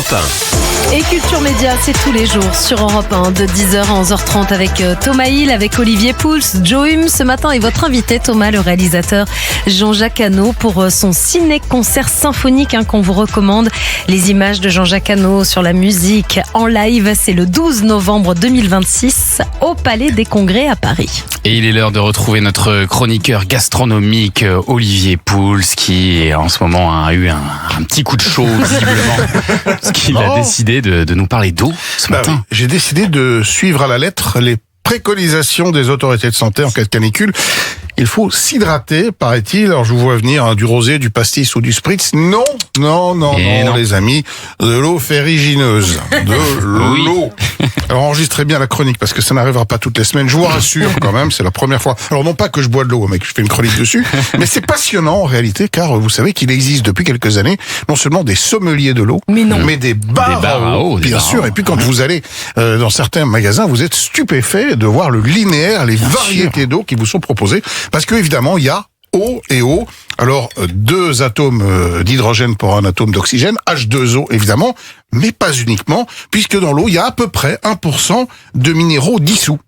Europe 1. Et Culture Média, c'est tous les jours sur Europe 1 de 10h à 11h30 avec Thomas Hill, avec Olivier Pouls, Joe Hume ce matin et votre invité Thomas, le réalisateur Jean-Jacques Hano pour son ciné-concert symphonique qu'on vous recommande. Les images de Jean-Jacques Hano sur la musique en live, c'est le 12 novembre 2026 au Palais des Congrès à Paris. Et il est l'heure de retrouver notre chroniqueur gastronomique Olivier Pouls qui en ce moment a eu un petit coup de chaud visiblement parce qu'il a décidé de nous parler d'eau ce matin. Oui. J'ai décidé de suivre à la lettre les préconisations des autorités de santé en cas de canicule. Il faut s'hydrater, paraît-il. Alors je vous vois venir du rosé, du pastis ou du spritz. Non, les amis, de l'eau ferrigineuse, de l'eau. Alors enregistrez bien la chronique parce que ça n'arrivera pas toutes les semaines. Je vous rassure quand même, c'est la première fois. Alors non pas que je bois de l'eau, mec, je fais une chronique dessus, mais c'est passionnant en réalité car vous savez qu'il existe depuis quelques années non seulement des sommeliers de l'eau, mais des bars à eau, bien sûr. Et puis quand vous allez dans certains magasins, vous êtes stupéfait de voir le linéaire, les variétés d'eau qui vous sont proposées. Parce que évidemment, il y a eau et eau. Alors, 2 atomes d'hydrogène pour un atome d'oxygène, H2O évidemment, mais pas uniquement, puisque dans l'eau, il y a à peu près 1% de minéraux dissous.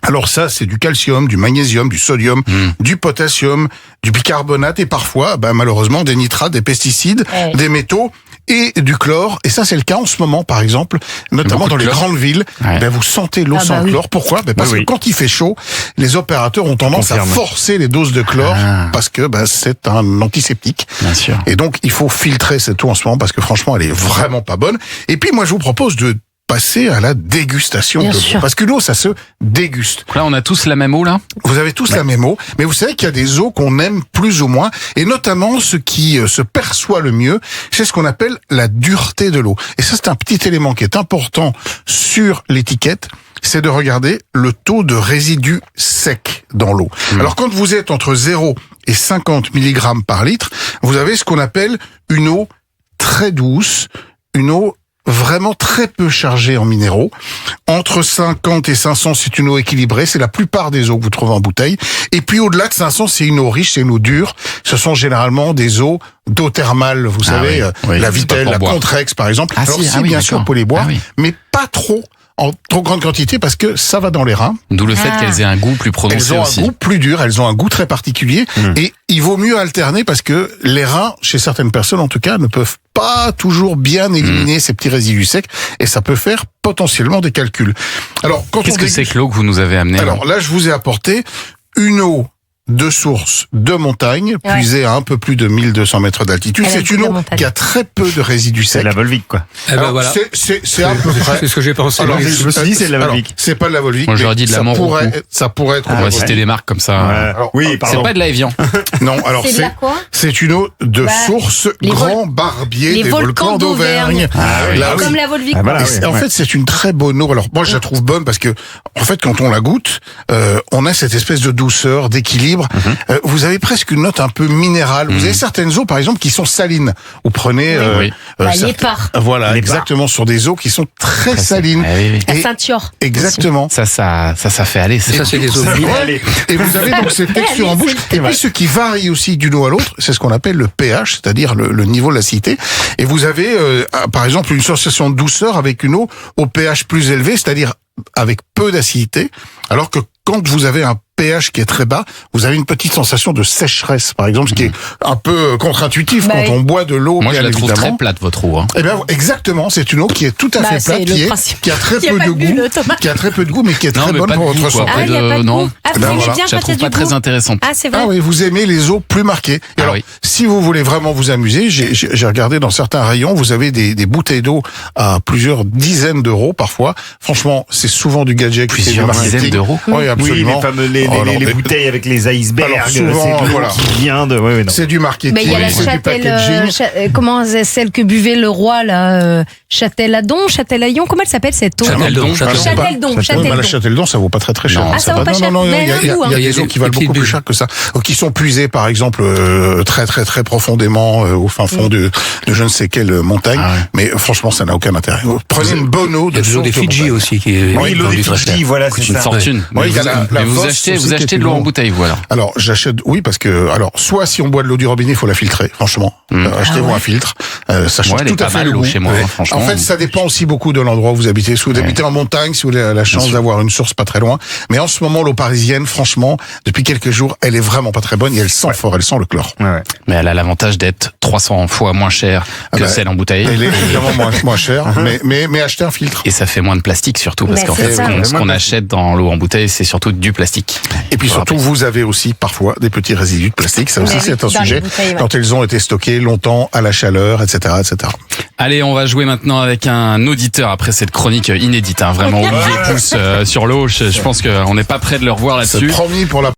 Alors ça, c'est du calcium, du magnésium, du sodium, du potassium, du bicarbonate et parfois, malheureusement, des nitrates, des pesticides, des métaux et du chlore. Et ça, c'est le cas en ce moment, par exemple, notamment dans les grandes villes. Vous sentez l'eau sans chlore. Pourquoi parce que quand il fait chaud, les opérateurs ont tendance à forcer les doses de chlore parce que c'est un antiseptique. Bien sûr. Et donc, il faut filtrer cette eau en ce moment parce que franchement, elle est vraiment pas bonne. Et puis, moi, je vous propose de passer à la dégustation de l'eau. Parce que l'eau, ça se déguste. Là, on a tous la même eau, là? Vous avez tous la même eau, mais vous savez qu'il y a des eaux qu'on aime plus ou moins, et notamment ce qui se perçoit le mieux, c'est ce qu'on appelle la dureté de l'eau. Et ça, c'est un petit élément qui est important sur l'étiquette, c'est de regarder le taux de résidus secs dans l'eau. Alors, quand vous êtes entre 0 et 50 mg par litre, vous avez ce qu'on appelle une eau très douce, une eau vraiment très peu chargée en minéraux. Entre 50 et 500, c'est une eau équilibrée. C'est la plupart des eaux que vous trouvez en bouteille. Et puis au-delà de 500, c'est une eau riche, c'est une eau dure. Ce sont généralement des eaux d'eau thermale, vous savez, la Vittel, la Contrex par exemple. Alors bien sûr, on peut les boire, mais pas trop en trop grande quantité parce que ça va dans les reins. D'où le fait qu'elles aient un goût plus prononcé aussi. Elles ont un goût plus dur, elles ont un goût très particulier et il vaut mieux alterner parce que les reins, chez certaines personnes en tout cas, ne peuvent pas toujours bien éliminer ces petits résidus secs et ça peut faire potentiellement des calculs. Alors, qu'est-ce que c'est que l'eau que vous nous avez amené? Alors là, je vous ai apporté une eau de source de montagne, puisée à un peu plus de 1200 mètres d'altitude. C'est une eau qui a très peu de résidus secs. C'est la Volvic, quoi. Voilà. C'est à peu près. C'est ce que j'ai pensé. Alors, je me suis dit, c'est de la Volvic. C'est pas de la Volvic. Moi, j'aurais dit de la Mont-Roux. Ça pourrait être. On va citer des marques comme ça. Alors, oui, pardon. C'est pas de la Evian. Non, alors c'est une eau de source Grand Barbier des volcans d'Auvergne. Comme la Volvic. En fait, c'est une très bonne eau. Alors, moi, je la trouve bonne parce que, en fait, quand on la goûte, on a cette espèce de douceur, d'équilibre. Vous avez presque une note un peu minérale. Vous avez certaines eaux, par exemple, qui sont salines. Vous prenez l'épar. Voilà, exactement, sur des eaux qui sont très salines. La ceinture. Exactement. Ça fait aller. Ça, c'est des eaux minérales. Et vous avez donc cette texture en bouche. Et puis, ce qui varie aussi d'une eau à l'autre, c'est ce qu'on appelle le pH, c'est-à-dire le niveau de l'acidité. Et vous avez, par exemple, une sensation de douceur avec une eau au pH plus élevé, c'est-à-dire avec peu d'acidité, alors que quand vous avez un pH qui est très bas, vous avez une petite sensation de sécheresse, par exemple, ce qui est un peu contre-intuitif quand on boit de l'eau. Moi, je la trouve évidemment très plate, votre eau. Eh bien, exactement, c'est une eau qui est tout à fait plate, qui a très peu de goût, qui a très peu de goût, mais qui est très bonne pour votre santé. Non, je la trouve pas très intéressante. Ah, c'est vrai. Ah oui, vous aimez les eaux plus marquées. Et alors, si vous voulez vraiment vous amuser, j'ai regardé dans certains rayons, vous avez des bouteilles d'eau à plusieurs dizaines d'euros parfois. Franchement, c'est souvent du gadget. Plusieurs dizaines d'euros. Oui, absolument. Les bouteilles avec les icebergs, c'est l'eau qui vient de... C'est du marketing, mais il y a la Châtel, comment celle que buvait le roi, là, Châteladon, Châtelaillon, comment elle s'appelle cette eau? Châteldon. La Châteldon, ça vaut pas très cher. Ah, ça vaut pas cher. Il y a des eaux qui valent beaucoup plus cher que ça, qui sont puisées, par exemple, très très très profondément au fin fond de je ne sais quelle montagne. Mais franchement, ça n'a aucun intérêt. Prenez une bonne eau de source. L'eau des Fidji aussi, qui est... Oui, l'eau des Fidji, voilà, c'est une fortune. Il y a Mais vous achetez de l'eau en bouteille, vous alors? Alors, j'achète, oui, parce que, soit si on boit de l'eau du robinet, il faut la filtrer, franchement. Achetez-vous un filtre. Ça change tout à fait l'eau chez moi, franchement. En fait, ça dépend aussi beaucoup de l'endroit où vous habitez. Si vous habitez en montagne, si vous avez la chance d'avoir une source pas très loin. Mais en ce moment, l'eau parisienne, franchement, depuis quelques jours, elle est vraiment pas très bonne et elle sent fort, elle sent le chlore. Mais elle a l'avantage d'être 300 fois moins chère que celle en bouteille. Elle est évidemment moins chère, mais achetez un filtre. Et ça fait moins de plastique surtout, parce qu'en fait, ce qu'on achète dans l'eau en bouteille, c'est surtout du plastique. Et puis surtout, vous avez aussi parfois des petits résidus de plastique. Ça aussi, c'est un sujet quand ils ont été stockés longtemps à la chaleur, etc., etc. Allez, on va jouer maintenant avec un auditeur après cette chronique inédite. Vraiment, Olivier Pouls sur l'eau. Je pense qu'on n'est pas près de le revoir là-dessus. C'est promis pour la